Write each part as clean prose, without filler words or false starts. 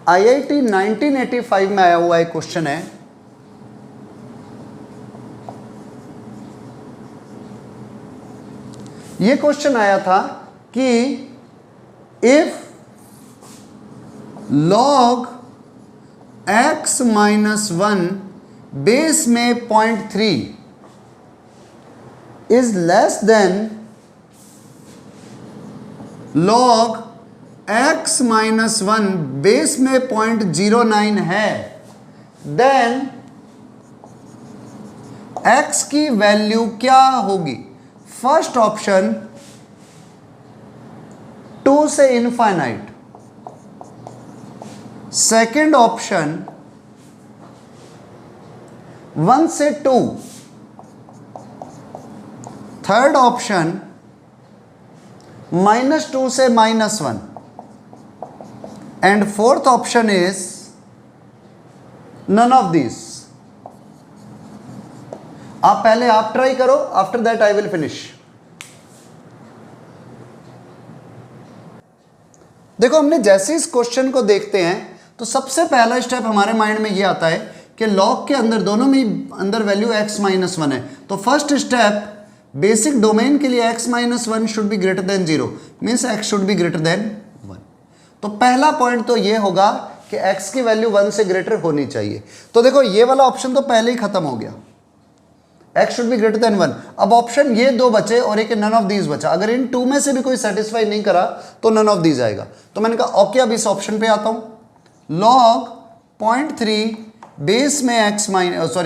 IIT 1985 में आया हुआ एक क्वेश्चन है। ये क्वेश्चन आया था कि if log x minus 1 base में 0.3 is less than log x minus 1 base में 0.09 है, देन x की वैल्यू क्या होगी? फर्स्ट ऑप्शन 2 से इनफाइनाइट, सेकेंड ऑप्शन 1 से 2, थर्ड ऑप्शन -2 से -1 and fourth option is none of this. आप पहले आप ट्राई करो, after that I will finish. देखो, हमने जैसे इस क्वेश्चन को देखते हैं तो सबसे पहला स्टेप हमारे माइंड में ये आता है कि लॉग के अंदर दोनों में अंदर वैल्यू x माइनस 1 है। तो फर्स्ट स्टेप बेसिक डोमेन के लिए x minus 1 should be greater than 0, means x should be greater then 1। तो पहला पॉइंट तो ये होगा कि x की वैल्यू 1 से ग्रेटर होनी चाहिए। तो देखो, ये वाला ऑप्शन तो पहले ही खत्म हो गया, x should be greater then 1। अब ऑप्शन ये दो बचे और एक नन ऑफ दीज बचा। अगर इन टू में से भी कोई सेटिस्फाई नहीं करा तो नन ऑफ दीज आएगा। तो मैंने कहा ओके, अब इस ऑप्शन पे आता हूं। log 0.3 बेस में x माइनस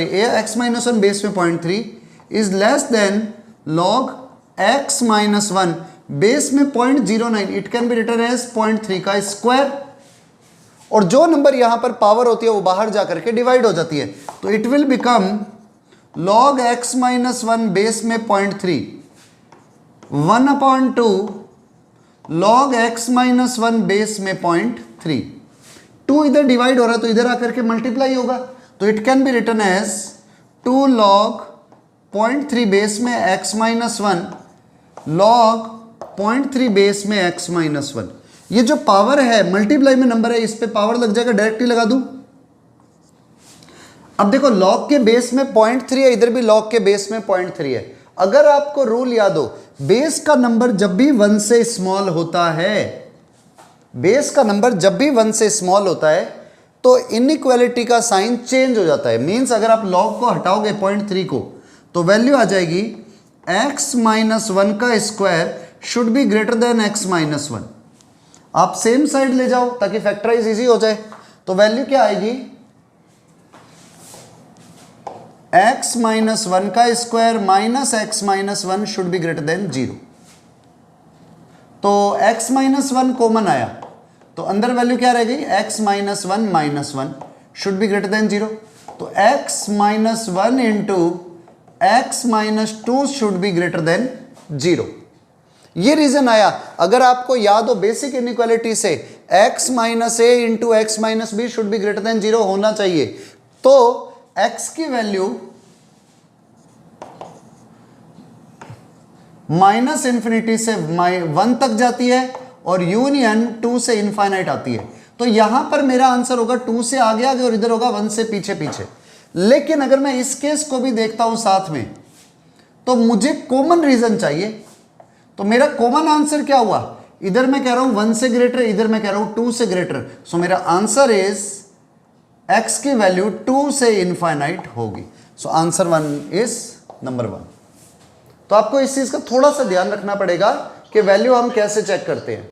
1 बेस में 0.3 is less than log x minus 1 base में 0.09। It can be written as 0.3 का स्क्वायर, और जो नंबर यहां पर पावर होती है वो बाहर जाकर के डिवाइड हो जाती है। तो it will become log x minus 1 base में 0.3 1/2 log x माइनस 1 बेस में 0.3। 2 इधर डिवाइड हो रहा है तो इधर आकर के मल्टीप्लाई होगा। तो it can be written as 2 log 0.3 base में x माइनस 1 log 0.3 बेस में x माइनस 1। ये जो पावर है मल्टीप्लाई में नंबर है, इस पे पावर लग जाएगा, डायरेक्टली लगा दूं। अब देखो, log के बेस में 0.3 है, इधर भी log के बेस में 0.3 है। अगर आपको रूल याद हो, बेस का नंबर जब भी 1 से स्मॉल होता है, बेस का नंबर जब भी 1 से स्मॉल होता है तो इनइक्वालिटी का साइन चेंज हो जाता है। मींस अगर आप log को हटाओगे 0.3 को तो वैल्यू आ जाएगी x माइनस 1 का square should be greater then x minus 1। आप सेम साइड ले जाओ ताकि फैक्टराइज इजी हो जाए। तो वैल्यू क्या आएगी? x माइनस 1 का square minus x minus 1 should be greater than 0। तो x माइनस 1 कॉमन आया तो अंदर वैल्यू क्या रहेगी? x minus 1 minus 1 should be greater than 0। तो x minus 1 into x minus 2 should be greater than 0। ये रीजन आया। अगर आपको याद हो बेसिक इनइक्वालिटी से x minus a into x minus b should be greater than 0 होना चाहिए। तो x की वैल्यू माइनस इंफिनिटी से 1 तक जाती है और यूनियन 2 से इनफाइनाइट आती है। तो यहां पर मेरा आंसर होगा 2 से आगे आगे और इधर होगा 1 से पीछे पीछे। लेकिन अगर मैं इस केस को भी देखता हूं साथ में तो मुझे कॉमन रीजन चाहिए। तो मेरा कॉमन आंसर क्या हुआ? इधर मैं कह रहा हूं 1 से ग्रेटर, इधर मैं कह रहा हूं 2 से ग्रेटर। सो मेरा आंसर इज x की वैल्यू 2 से इनफाइनाइट होगी। So answer 1 is number 1। तो आपको इस चीज का थोड़ा सा ध्यान रखना पड़ेगा कि वैल्यू हम कैसे चेक करते हैं।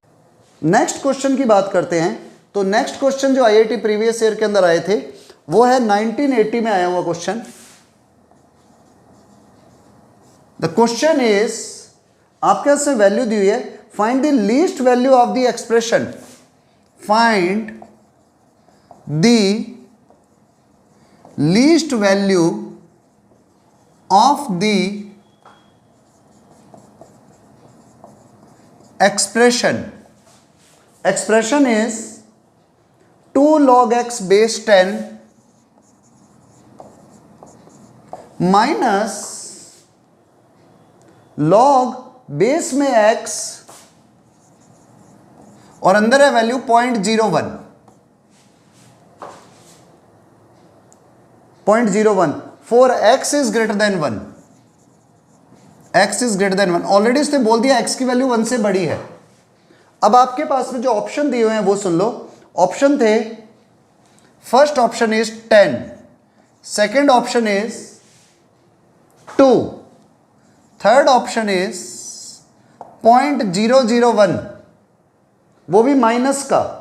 नेक्स्ट क्वेश्चन की बात करते हैं। तो नेक्स्ट क्वेश्चन जो IIT प्रीवियस ईयर के अंदर आए थे वो है 1980 में आया हुआ क्वेश्चन। द क्वेश्चन इज, आपके से वैल्यू दी हुई है, find the least value of the expression, find the least value of the expression is 2 log x base 10 minus log base में x और अंदर है value 0.01 0.01 for x is greater than 1, x is greater than 1। Already इसने बोल दिया x की value 1 से बड़ी है। अब आपके पास में जो ऑप्शन दिए हुए हैं वो सुन लो। ऑप्शन थे, first option is 10, second option is 2, third option is 0.001, वो भी माइनस का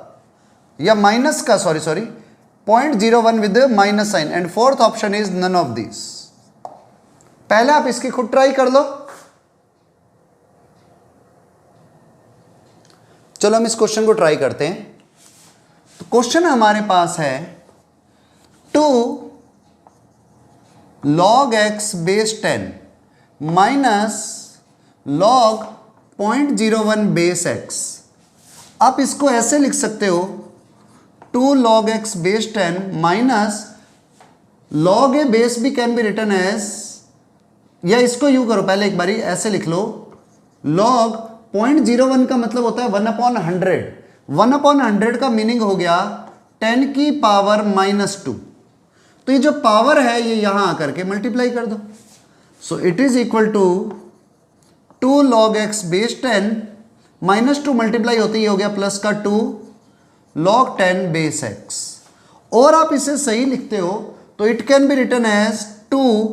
या माइनस का, sorry 0.01 with minus sign, and fourth option is none of this. पहले आप इसकी खुद ट्राई कर लो। चलो हम इस क्वेश्चन को ट्राई करते हैं। तो क्वेश्चन हमारे पास है 2 log x base 10 minus log 0.01 base x। आप इसको ऐसे लिख सकते हो 2 log x base 10 minus log a base भी कैन बी रिटन एज, या इसको यूं करो, पहले एक बारी ऐसे लिख लो, log 0.01 का मतलब होता है 1/100। 1/100 का मीनिंग हो गया 10 की पावर -2। तो ये जो पावर है ये यहां आकर के मल्टीप्लाई कर दो। So it is equal to 2 log x base 10 -2 multiply होती है, हो गया प्लस का 2 log 10 बेस x। और आप इसे सही लिखते हो तो it can be written as 2,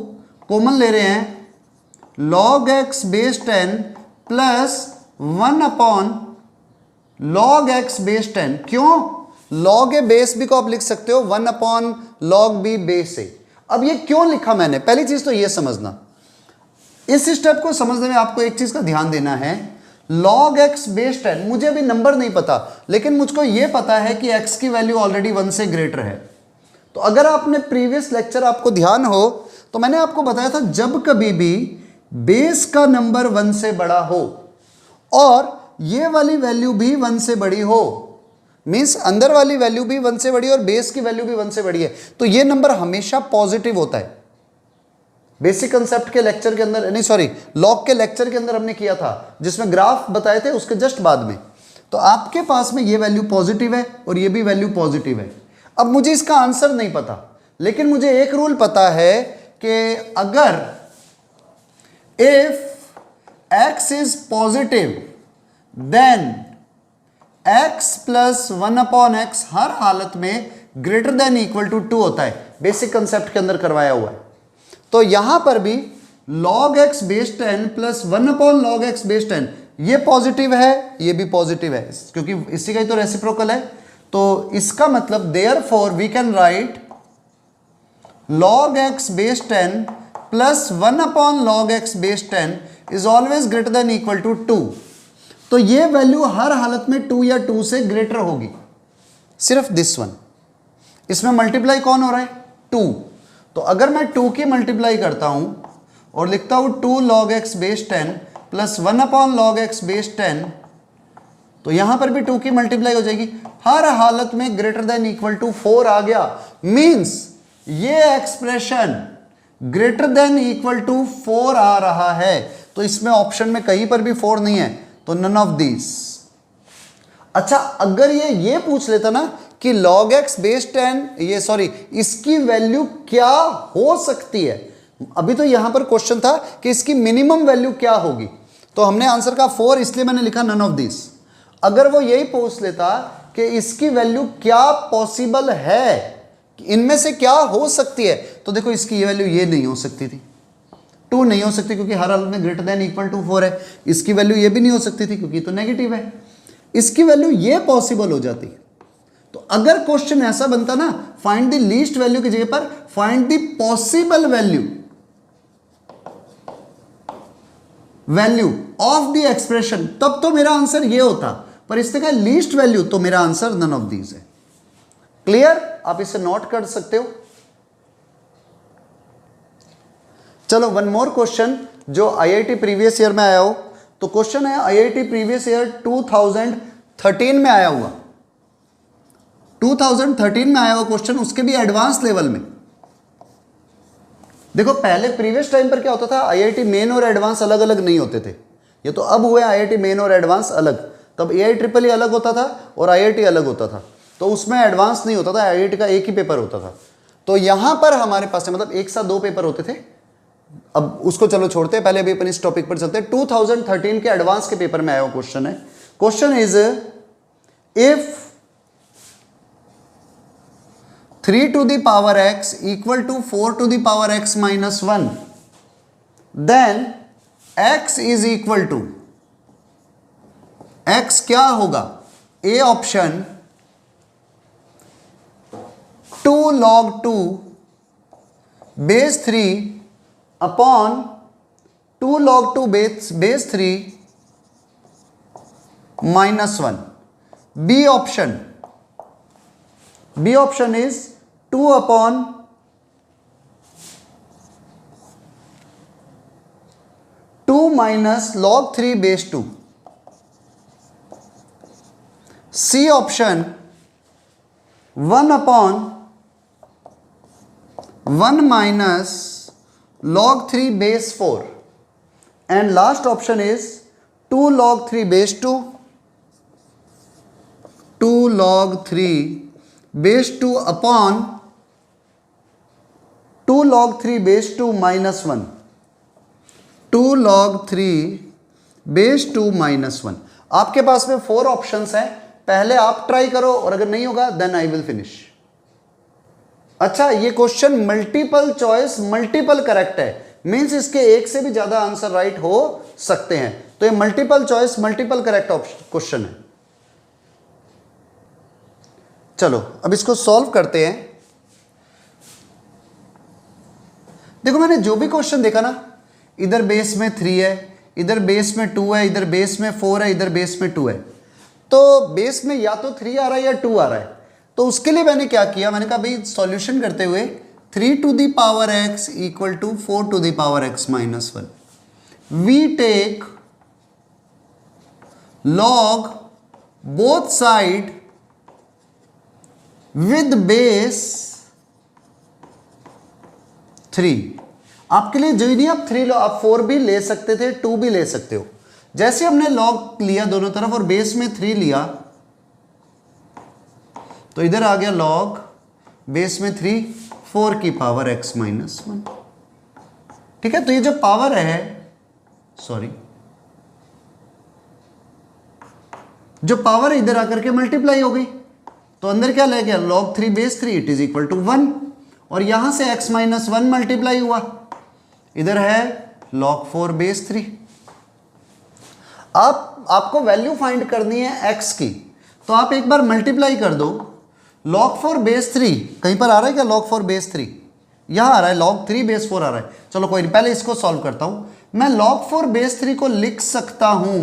common ले रहे हैं, log x base 10 plus 1/log x base 10। क्यों? log a बेस b को आप लिख सकते हो 1/log b बेस a। अब ये क्यों लिखा मैंने, पहली चीज तो ये समझना। इस स्टेप को समझने में आपको एक चीज का ध्यान देना है, log x बेस 10, मुझे अभी नंबर नहीं पता, लेकिन मुझको ये पता है कि x की वैल्यू ऑलरेडी 1 से ग्रेटर है। तो अगर आपने प्रीवियस लेक्चर आपको ध्यान हो तो मैंने आपको बताया था, जब कभी भी बेस का नंबर 1 से बड़ा हो और ये वाली वैल्यू भी 1 से बड़ी हो, मींस अंदर वाली वैल्यू भी 1 से बड़ी और बेस की वैल्यू भी 1 से बड़ी है, तो ये नंबर हमेशा पॉजिटिव होता है। बेसिक कंसेप्ट के लेक्चर के अंदर, नहीं सॉरी, लॉग के लेक्चर के अंदर हमने किया था, जिसमें ग्राफ बताए थे उसके जस्ट बाद में। तो आपके पास में ये वैल्यू पॉजिटिव है और ये भी वैल्यू पॉजिटिव है। अब मुझे इसका आंसर नहीं पता, लेकिन मुझे एक रूल पता है कि अगर if x is positive then x plus 1/x हर हालत में ग्रेटर देन इक्वल टू 2 होता है। बेसिक कंसेप्ट के अंदर करवाया हुआ है। तो यहां पर भी log x base 10 plus 1/log x base 10 ये पॉजिटिव है, ये भी पॉजिटिव है, क्योंकि इसी का ही तो रेसिप्रोकल है। तो इसका मतलब therefore we can write log x base 10 plus 1/log x base 10 is always greater than equal to 2। तो ये वैल्यू हर हालत में 2 या 2 से ग्रेटर होगी, सिर्फ दिस वन। इसमें मल्टीप्लाई कौन हो रहा है? 2। तो अगर मैं 2 की मल्टीप्लाई करता हूं और लिखता हूं 2 log x base 10 plus 1/log x base 10, तो यहां पर भी 2 की मल्टीप्लाई हो जाएगी, हर हालत में ग्रेटर देन इक्वल टू 4 आ गया। मींस ये expression greater than equal to 4 आ रहा है। तो इसमें ऑप्शन में कहीं पर भी 4 नहीं है, तो नन ऑफ दिस। अच्छा, अगर ये पूछ लेता ना कि log x बेस 10, ये सॉरी, इसकी वैल्यू क्या हो सकती है, अभी तो यहां पर क्वेश्चन था कि इसकी मिनिमम वैल्यू क्या होगी, तो हमने आंसर का 4, इसलिए मैंने लिखा नन ऑफ दिस। अगर वो यही पूछ लेता कि इसकी वैल्यू क्या पॉसिबल है, इनमें से क्या हो सकती है, तो देखो इसकी ये वैल्यू ये नहीं हो सकती थी, 2 नहीं हो सकती क्योंकि हर हालत में ग्रेटर देन इक्वल टू 4 है। इसकी वैल्यू ये भी नहीं हो सकती थी क्योंकि तो नेगेटिव है। इसकी वैल्यू ये पॉसिबल हो जाती। तो अगर क्वेश्चन ऐसा बनता ना, फाइंड द लीस्ट वैल्यू की जगह पर find the possible value of the expression, तब तो मेरा आंसर ये होता, पर इससे कहा लीस्ट वैल्यू, तो मेरा आंसर नन ऑफ दीज है। क्लियर? आप इसे नोट कर सकते हो। चलो वन मोर क्वेश्चन जो आईआईटी प्रीवियस ईयर में आया हो। तो क्वेश्चन है आईआईटी प्रीवियस ईयर 2013 में आया हुआ, 2013 में आया हुआ क्वेश्चन, उसके भी एडवांस लेवल में। देखो पहले प्रीवियस टाइम पर क्या होता था, आईआईटी मेन और एडवांस अलग अलग नहीं होते थे, ये तो अब हुए आईआईटी मेन और एडवांस अलग। तब AIEEE अलग होता था और आईआईटी अलग होता था, तो उसमें एडवांस नहीं होता था, आईआईटी का एक ही पेपर होता था। तो यहां पर हमारे पास है, मतलब एक साथ दो पेपर होते थे, अब उसको चलो छोड़ते हैं, पहले अभी अपन इस टॉपिक पर चलते हैं। 2013 के एडवांस के पेपर में आया हुआ क्वेश्चन है। Question is if 3 to the power x equal to 4 to the power x minus 1, then x is equal to, x क्या होगा? A option 2 log 2 base 3 upon 2 log 2 base 3 minus 1. B option is 2 upon 2 minus log 3 base 2. C option 1 upon 1 minus log 3 base 4. And last option is 2 log 3 base 2. 2 log 3 base 2 upon 2 log 3 base 2 minus 1. 2 log 3 base 2 minus 1. आपके पास में 4 options हैं, पहले आप try करो और अगर नहीं होगा देन आई विल फिनिश। अच्छा, ये question multiple choice multiple correct है, मींस इसके एक से भी ज्यादा आंसर राइट हो सकते हैं, तो ये multiple choice multiple correct question है। चलो अब इसको सॉल्व करते हैं। देखो मैंने जो भी क्वेश्चन देखा ना, इधर बेस में 3 है, इधर बेस में 2 है, इधर बेस में 4 है, इधर बेस में 2 है, तो बेस में या तो 3 आ रहा है या 2 आ रहा है। तो उसके लिए मैंने क्या किया, मैंने कहा भाई सॉल्यूशन करते हुए 3 to the power x equal to 4 to the power x minus 1. We take log both side with base 3. आपके लिए जो नहीं, आप 3 लो, आप 4 भी ले सकते थे, 2 भी ले सकते हो। जैसे हमने log लिया दोनों तरफ और बेस में 3 लिया, तो इधर आ गया log बेस में 3 4 की पावर x माइनस 1। ठीक है, तो ये जो पावर है, सॉरी, जो पावर इधर आकर के मल्टीप्लाई हो गई, तो अंदर क्या ले गया, log 3 base 3 it is equal to 1, और यहां से x माइनस 1 मल्टीप्लाई हुआ, इधर है log 4 बेस 3। आपको वैल्यू फाइंड करनी है x की, तो आप एक बार मल्टीप्लाई कर दो। log 4 बेस 3 कहीं पर आ रहा है क्या, log 4 बेस 3 यहां आ रहा है, log 3 बेस 4 आ रहा है। चलो कोई नहीं, पहले इसको सॉल्व करता हूं। मैं log 4 बेस 3 को लिख सकता हूं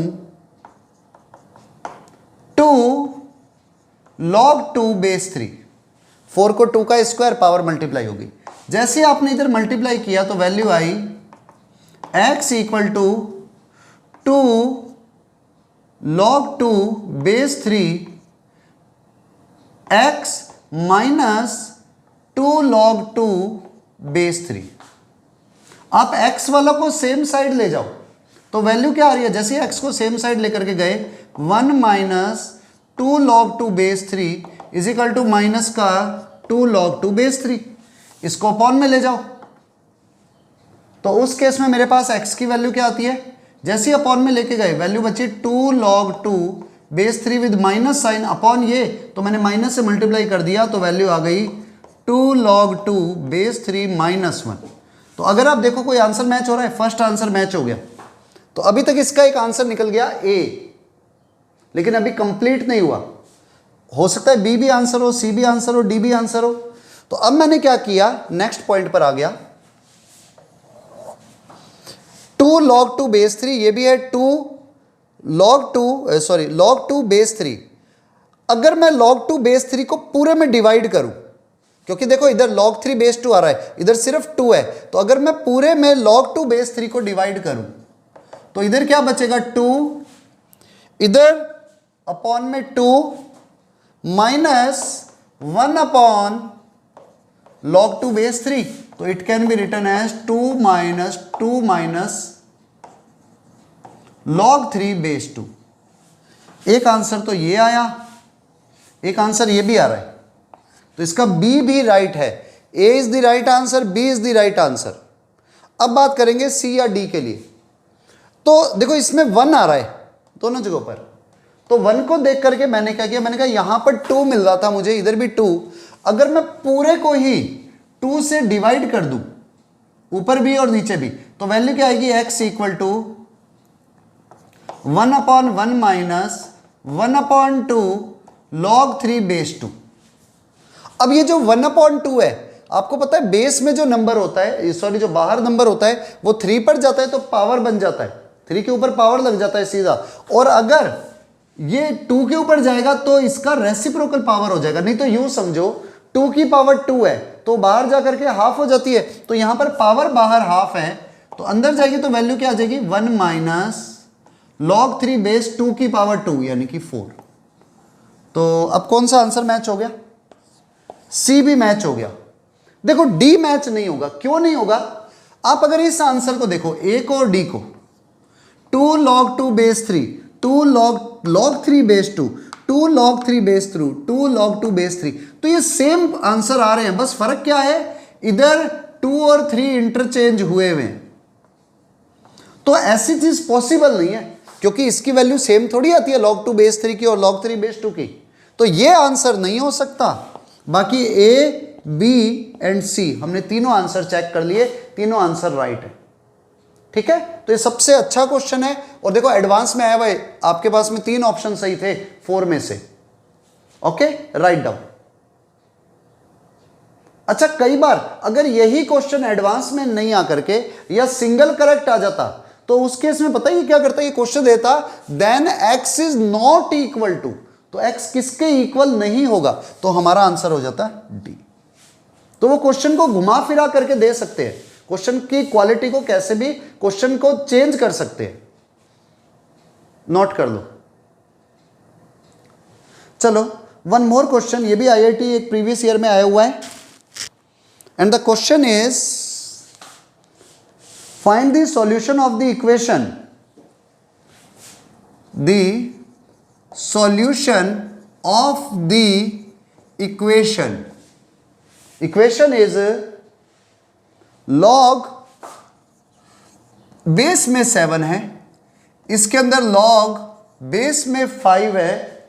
2 log 2 बेस 3, 4 को 2 का स्क्वायर, पावर मल्टीप्लाई होगी। जैसे आपने इधर मल्टीप्लाई किया तो वैल्यू आई x equal to 2 log 2 base 3 x minus 2 log 2 base 3। आप x वाला को सेम साइड ले जाओ, तो वैल्यू क्या आ रही है, जैसे x को सेम साइड लेकर के गए, 1 minus 2 log 2 base 3 is equal to minus का 2 log 2 बेस 3, इसको अपॉन में ले जाओ। तो उस केस में मेरे पास x की वैल्यू क्या आती है, जैसे ही अपॉन में लेके गए वैल्यू बची 2 log 2 base 3 with minus sine upon ये, तो मैंने माइनस से मल्टीप्लाई कर दिया, तो वैल्यू आ गई 2 log 2 बेस 3 माइनस 1। तो अगर आप देखो कोई आंसर मैच हो रहा है, फर्स्ट आंसर मैच हो गया, तो अभी तक इसका एक आंसर निकल गया A, लेकिन अभी कंप्लीट नहीं हुआ। हो सकता है B भी आंसर हो, C भी आंसर हो, D भी आंसर हो। तो अब मैंने क्या किया, नेक्स्ट पॉइंट पर आ गया, 2 log 2 बेस 3, ये भी है 2 log 2 बेस 3। अगर मैं log 2 बेस 3 को पूरे में डिवाइड करूं, क्योंकि देखो इधर log 3 बेस 2 आ रहा है, इधर सिर्फ 2 है, तो अगर मैं पूरे में log 2 बेस 3 को डिवाइड करूं, तो इधर क्या बचेगा 2, इधर अपॉन में 2 माइनस 1 अपॉन log 2 बेस 3, तो it can be written as 2 minus log 3 base 2। एक आंसर तो ये आया, एक आंसर ये भी आ रहा है, तो इसका बी भी राइट है A is the right answer, B is the right answer. अब बात करेंगे सी या डी के लिए। तो देखो इसमें 1 आ रहा है दोनों जगहों पर, तो 1 को देख करके मैंने क्या किया, मैंने कहा यहां पर 2 मिल रहा था मुझे, इधर भी 2, अगर मैं पूरे को ही 2 से डिवाइड कर दूं, ऊपर भी और नीचे भी, तो वैल्यू क्या आएगी, x equal to 1/1 minus 1/2 log 3 base 2। अब ये जो 1/2 है, आपको पता है बेस में जो नंबर होता है, सॉरी जो बाहर नंबर होता है वो 3 पर जाता है तो पावर बन जाता है, 3 के ऊपर पावर लग जाता है सीधा, और अगर ये 2 के ऊपर जाएगा तो इसका रेसिप्रोकल पावर हो जाएगा। नहीं तो यूं समझो 2 की पावर 2 है तो बाहर जाकर के हाफ हो जाती है, तो यहां पर पावर बाहर हाफ है तो अंदर जाएगी तो वैल्यू क्या आ जाएगी, 1 माइनस log 3 बेस 2 की पावर 2 यानी कि 4। तो अब कौन सा आंसर मैच हो गया, सी भी मैच हो गया। देखो डी मैच नहीं होगा, क्यों नहीं होगा, आप अगर इस आंसर को देखो ए को और डी को, 2 log 2 base 3, 2 log 3 base 2, 2 log 3 base 3, 2 log 2 base 3, तो ये सेम आंसर आ रहे हैं, बस फर्क क्या है, इधर 2 और 3 इंटरचेंज हुए हुए हैं। तो ऐसी चीज पॉसिबल नहीं है, क्योंकि इसकी वैल्यू सेम थोड़ी आती है log 2 बेस 3 की और log 3 बेस 2 की, तो ये आंसर नहीं हो सकता। बाकी ए, बी एंड सी हमने तीनों आंसर चेक कर लिए, तीनों आंसर राइट है। ठीक है, तो ये सबसे अच्छा क्वेश्चन है, और देखो एडवांस में आया भाई, आपके पास में 3 ऑप्शन सही थे 4 में से। Okay, write down. अच्छा, कई बार अगर यही क्वेश्चन एडवांस में नहीं आकर के या सिंगल करेक्ट आ जाता, तो उस केस में पता है ये क्या करता है, ये क्वेश्चन देता then x is not equal to, तो x किसके इक्वल नहीं होगा, तो हमारा आंसर हो जाता है डी। तो वो क्वेश्चन को घुमा फिरा करके दे सकते हैं, क्वेश्चन की क्वालिटी को कैसे भी क्वेश्चन को चेंज कर सकते हैं। नोट कर लो। चलो वन मोर क्वेश्चन, ये भी आईआईटी एक प्रीवियस ईयर में आया हुआ है, and the question is find the solution of the equation, the solution of the equation, equation is log base में 7 है, इसके अंदर log बेस में 5 है,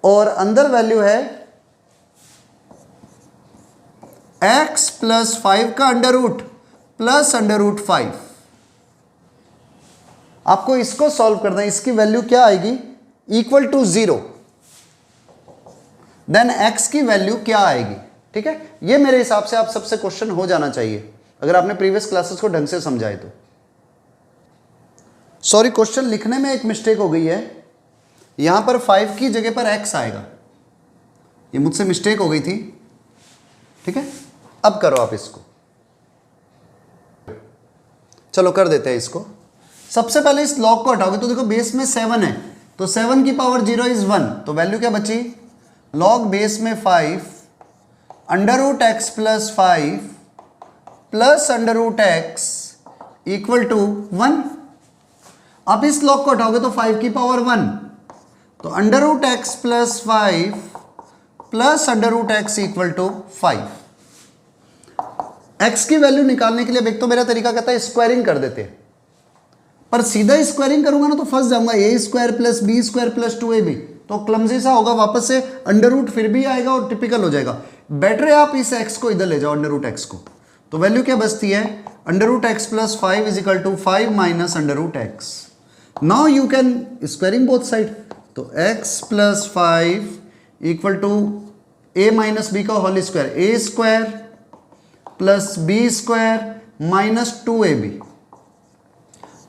और अंदर वैल्यू है x प्लस 5 का under root plus under root 5। आपको इसको सॉल्व करना है, इसकी वैल्यू क्या आएगी, इक्वल टू 0, देन x की वैल्यू क्या आएगी। ठीक है, ये मेरे हिसाब से आप सबसे क्वेश्चन हो जाना चाहिए अगर आपने प्रीवियस क्लासेस को ढंग से समझाए तो। सॉरी, क्वेश्चन लिखने में एक मिस्टेक हो गई है, यहां पर 5 की जगह पर x आएगा, ये मुझसे मिस्टेक हो गई थी। ठीक है, अब करो आप इसको, चलो कर देते हैं इसको। सबसे पहले इस log को हटाओगे तो देखो बेस में 7 है, तो 7 की पावर 0 इज 1, तो वैल्यू क्या बची, log बेस में 5 under root x plus 5 plus under root x equal to 1। आप इस log को हटाओगे तो 5 की पावर 1, तो under root x plus 5 plus under root x equal to 5। X की वैल्यू निकालने के लिए एक तो मेरा तरीका कहता है स्क्वायरिंग कर देते हैं, पर सीधा स्क्वायरिंग करूंगा ना तो फंस जाऊंगा, A square plus B square plus 2ab, तो क्लमजी सा होगा, वापस से अंडर रूट फिर भी आएगा और टिपिकल हो जाएगा। बेटर है आप इस x को इधर ले जाओ, अंडर रूट एक्स को, तो वैल्यू क्या बचती है, under root x plus 5 is equal to 5 minus under root X. Now you can squaring both side, तो x plus 5 equal to a minus B का whole square, A square plus B square minus 2ab,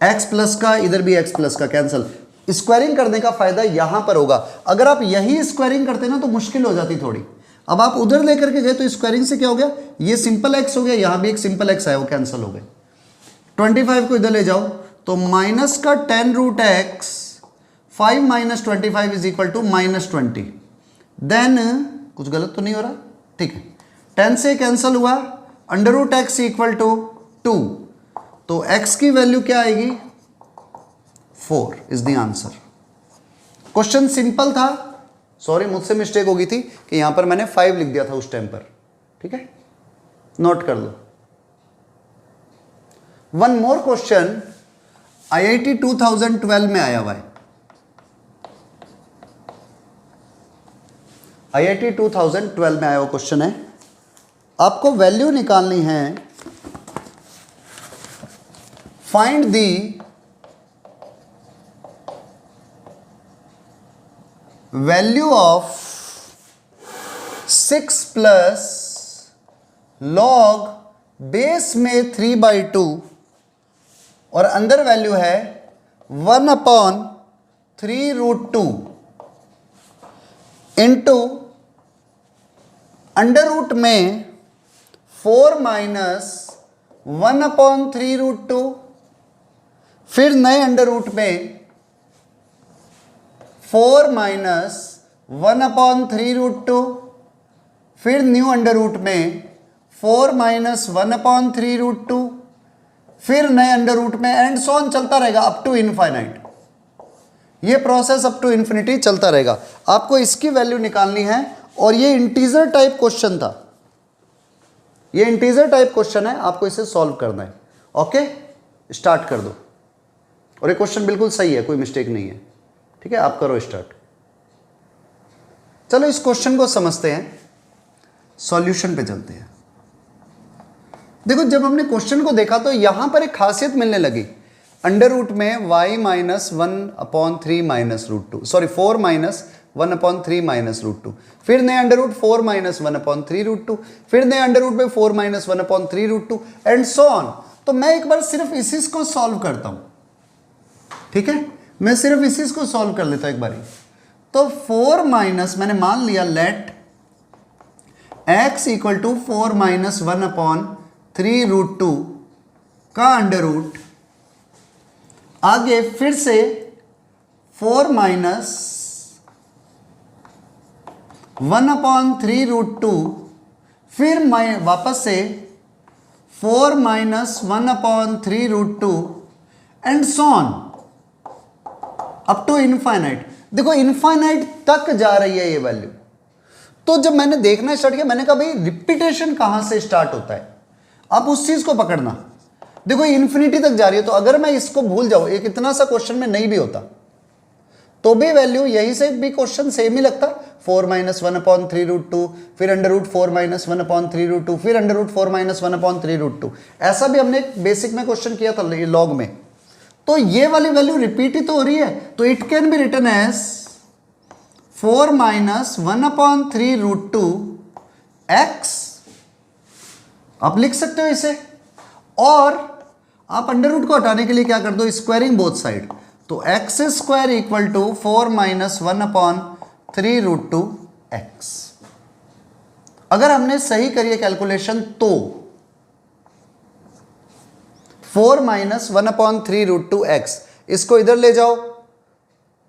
x plus का इधर भी x plus का cancel. Squaring करने का फायदा यहां पर होगा, अगर आप यही स्क्वायरिंग करते ना तो मुश्किल हो जाती थोड़ी। अब आप उधर लेकर के गए तो स्क्वायरिंग से क्या हो गया, ये सिंपल x हो गया, यहां भी एक सिंपल x है वो कैंसिल हो गए। 25 को इधर ले जाओ तो माइनस का 10 root x 5 minus 25 is equal to minus 20। Then कुछ गलत तो नहीं हो रहा, ठीक है, 10 से कैंसिल हुआ, under root x equal to 2, तो x की वैल्यू क्या आएगी, 4 is the answer. Question simple था, सॉरी मुझसे मिस्टेक हो गई थी कि यहां पर मैंने 5 लिख दिया था उस टाइम पर। ठीक है, नोट कर लो। वन मोर क्वेश्चन IIT 2012 में आया हुआ है। IIT 2012 में आया हुआ क्वेश्चन है। आपको वैल्यू निकालनी है, find the value of 6 plus log base में 3/2 और अंदर वैल्यू है 1/3√2 इंटू अंडर रूट में 4 माइनस 1/3√2, फिर नए अंडर रूट में 4 माइनस 1/3√2, फिर न्यू अंडर रूट में 4 माइनस 1/3√2, फिर नए अंडर रूट में, एंड सो ऑन चलता रहेगा अप टू इनफाइनाइट। ये प्रोसेस अप टू इन्फिनिटी चलता रहेगा। आपको इसकी वैल्यू निकालनी है और ये इंटीजर टाइप क्वेश्चन था, ये इंटीजर टाइप क्वेश्चन है, आपको इसे सॉल्व करना है। ओके, स्टार्ट कर दो। और ये क्वेश्चन बिल्कुल सही है, कोई मिस्टेक नहीं है, ठीक है, आप करो स्टार्ट। चलो इस क्वेश्चन को समझते हैं, सॉल्यूशन पे चलते हैं। देखो जब हमने क्वेश्चन को देखा तो यहां पर एक खासियत मिलने लगी, अंडर रूट में y minus 1/3 minus √2, sorry 4 minus 1/3 minus √2, फिर नए अंडर रूट 4 माइनस 1/3√2, फिर नए अंडर रूट में 4 माइनस 1/3√2 एंड सो ऑन। तो मैं एक बार सिर्फ इसी को सॉल्व करता हूं, ठीक है, मैं सिर्फ इसी को सॉल्व कर लेता हूं एक बारी। तो 4 माइनस, मैंने मान लिया let x equal to 4 minus 1/3√2 का अंडर रूट, आगे फिर से 4 माइनस 1/3√2, फिर मैं वापस से 4 minus 1/3√2 and so on up to infinite. देखो इनफाइनाइट तक जा रही है ये वैल्यू। तो जब मैंने देखना स्टार्ट किया, मैंने कहा भाई रिपीटेशन कहां से स्टार्ट होता है, आप उस चीज को पकड़ना। देखो इन्फिनिटी तक जा रही है, तो अगर मैं इसको भूल जाऊं, एक इतना सा क्वेश्चन में नहीं भी होता तो भी वैल्यू यहीं से भी क्वेश्चन सेम ही लगता, 4 माइनस 1/3√2, फिर अंडर रूट 4 माइनस 1/3√2, फिर अंडर रूट 4 माइनस 1/3√2। ऐसा भी हमने बेसिक में क्वेश्चन किया था लॉग में। तो ये वाली वैल्यू रिपीट ही तो हो रही है, तो it can be written as 4 minus 1/3√2 x, आप लिख सकते हो इसे। और आप अंडर रूट को हटाने के लिए क्या कर दो, स्क्वायरिंग बोथ साइड, तो x square equal to 4 minus 1/3√2 x। अगर हमने सही करिए कैलकुलेशन तो 4 माइनस 1/3√2 x, इसको इधर ले जाओ।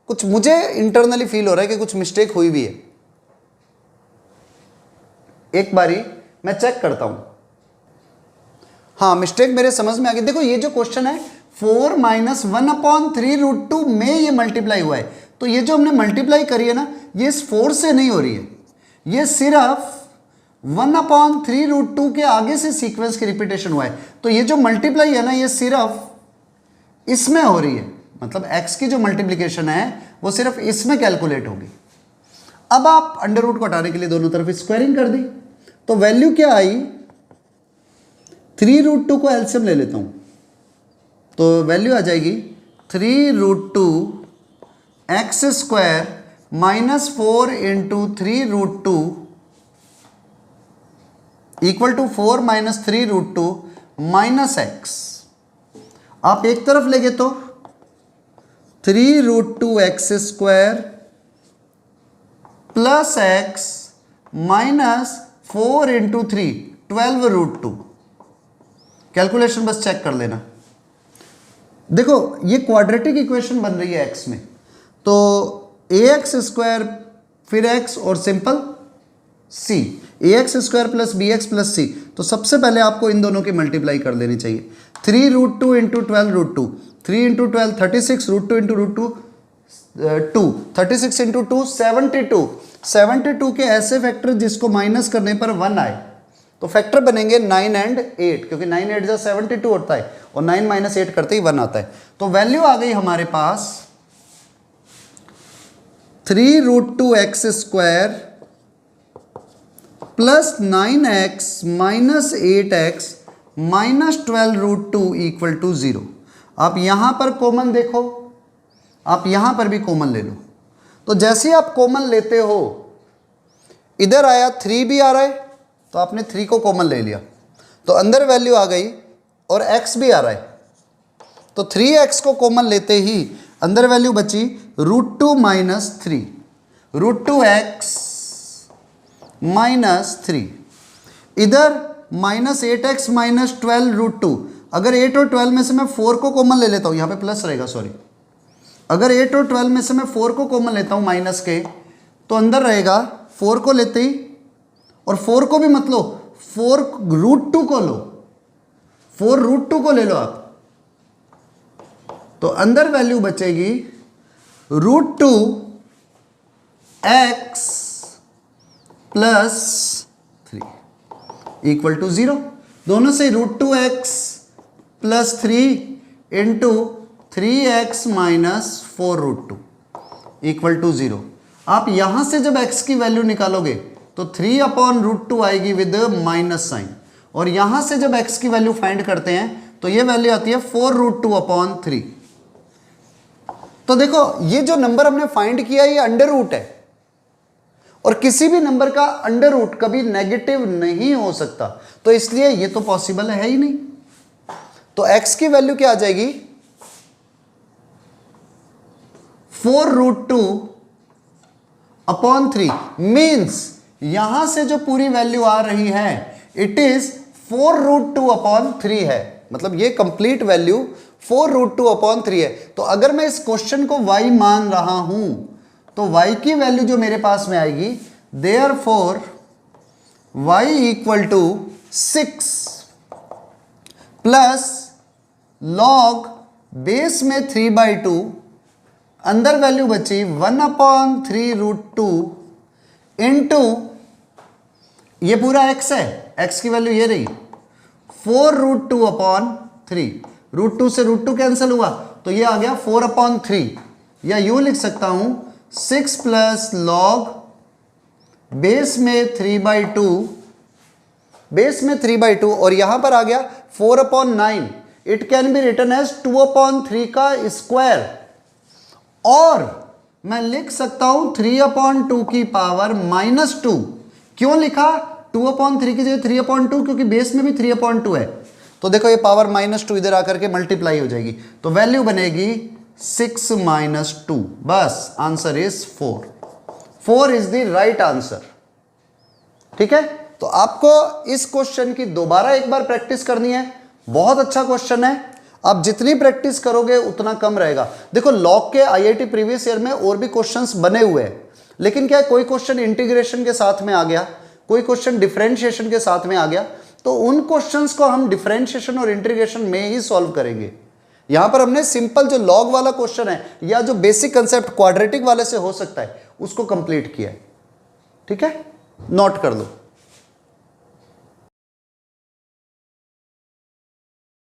कुछ मुझे इंटरनली फील हो रहा है कि कुछ मिस्टेक हुई भी है, एक बारी मैं चेक करता हूं। हाँ, मिस्टेक मेरे समझ में आ गई। देखो ये जो क्वेश्चन है 4 माइनस 1/3√2 में ये मल्टीप्लाई हुआ है, तो ये जो हमने मल्टीप्लाई करी है ना, ये इस 4 से नहीं हो रही है, ये सिर्फ 1/3√2 के आगे से सीक्वेंस की रिपीटेशन हुआ है। तो ये जो मल्टीप्लाई है ना, ये सिर्फ इसमें हो रही है, मतलब x की जो मल्टीप्लिकेशन है वो सिर्फ इसमें कैलकुलेट होगी। अब आप अंडर रूट को हटाने के लिए दोनों तरफ स्क्वायरिंग कर दी, तो वैल्यू क्या आई, 3√2 को एलसीएम ले लेता हूं, तो वैल्यू आ जाएगी 3√2 x square minus 4 into 3√2 equal to 4 minus 3√2 minus x। आप एक तरफ ले गए तो 3√2 x square plus x minus 4 into 3 12√2। Calculation बस चेक कर लेना। देखो ये क्वाड्रेटिक इक्वेशन बन रही है x में, तो ax स्क्वायर फिर x और simple c, ax square plus bx plus c। तो सबसे पहले आपको इन दोनों की मल्टीप्लाई कर लेनी चाहिए। 3√2 इंटू 12√2, 3 इंटू 12 36, √2 इंटू √2 2, 36 इंटू 2 72। 72 के ऐसे फैक्टर जिसको माइनस करने पर 1 आए, तो फैक्टर बनेंगे 9 एंड 8, क्योंकि 9 8 जा 72 होता है और 9 माइनस 8 करते ही 1 आता है। तो वैल्यू आ गई हमारे पास 3√2x² plus 9x minus 8x minus 12√2 equal to 0। आप यहां पर कॉमन देखो, आप यहां पर भी कॉमन ले लो। तो जैसे आप कॉमन लेते हो, इधर आया 3 भी आ रहा है तो आपने 3 को कॉमन ले लिया, तो अंदर वैल्यू आ गई और x भी आ रहा है, तो 3x को कॉमन लेते ही अंदर वैल्यू बची √2 माइनस 3, √2x माइनस 3, इधर माइनस 8x माइनस 12√2। अगर 8 और 12 में से मैं 4 को कॉमन ले लेता हूँ, यहाँ पे प्लस रहेगा सॉरी, अगर 8 और 12 में से मैं 4 को कॉमन लेता हूँ माइनस के, तो अंदर रहेगा 4 को लेते ही, और 4 को भी मत लो, 4√2 को लो, 4√2 को ले लो आप, तो अंदर वैल्यू बचेगी √2x प्लस 3 इक्वल टू 0। दोनों से √2x plus 3 into 3x minus 4√2 equal to 0। आप यहां से जब x की वैल्यू निकालोगे तो 3/√2 आएगी विद माइनस साइन, और यहां से जब x की वैल्यू फाइंड करते हैं तो ये वैल्यू आती है 4√2/3। तो देखो ये जो नंबर हमने फाइंड किया ये अंडर रूट है, और किसी भी नंबर का अंडर रूट कभी नेगेटिव नहीं हो सकता, तो इसलिए ये तो पॉसिबल है ही नहीं। तो x की वैल्यू क्या आ जाएगी 4√2/3, मीन्स यहां से जो पूरी वैल्यू आ रही है इट इज 4√2/3 है, मतलब ये कंप्लीट वैल्यू 4√2/3 है। तो अगर मैं इस क्वेश्चन को y मान रहा हूं तो y की वैल्यू जो मेरे पास में आएगी, therefore y equal to 6 plus log base में 3/2, अंदर वैल्यू बची 1/3√2 इंटू ये पूरा x है, x की वैल्यू ये रही 4√2/3, √2 से √2 कैंसिल हुआ तो ये आ गया 4/3, या यूं लिख सकता हूं 6 प्लस लॉग बेस में 3/2, बेस में 3/2, और यहां पर आ गया 4/9, it can be written as 2/3 का स्क्वायर, और मैं लिख सकता हूं 3/2 की पावर -2। क्यों लिखा 2/3 की जगह 3/2? क्योंकि बेस में भी 3/2 है, तो देखो ये पावर -2 इधर आकर के मल्टीप्लाई हो जाएगी, तो वैल्यू बनेगी 6 - 2, बस answer is 4 is the right answer. ठीक है, तो आपको इस क्वेश्चन की दोबारा एक बार प्रैक्टिस करनी है, बहुत अच्छा क्वेश्चन है, आप जितनी प्रैक्टिस करोगे उतना कम रहेगा। देखो लॉग के आईआईटी प्रीवियस ईयर में और भी क्वेश्चंस बने हुए हैं, लेकिन क्या है कोई क्वेश्चन इंटीग्रेशन के साथ में आ गया, कोई क्वेश्चन डिफरेंशिएशन के साथ में आ गया, तो उन क्वेश्चंस को हम डिफरेंशिएशन और इंटीग्रेशन में ही सॉल्व करेंगे। यहां पर हमने सिंपल जो लॉग वाला क्वेश्चन है या जो बेसिक कंसेप्ट क्वाड्रेटिक वाले से हो सकता है उसको कंप्लीट किया है। ठीक है, नोट कर लो।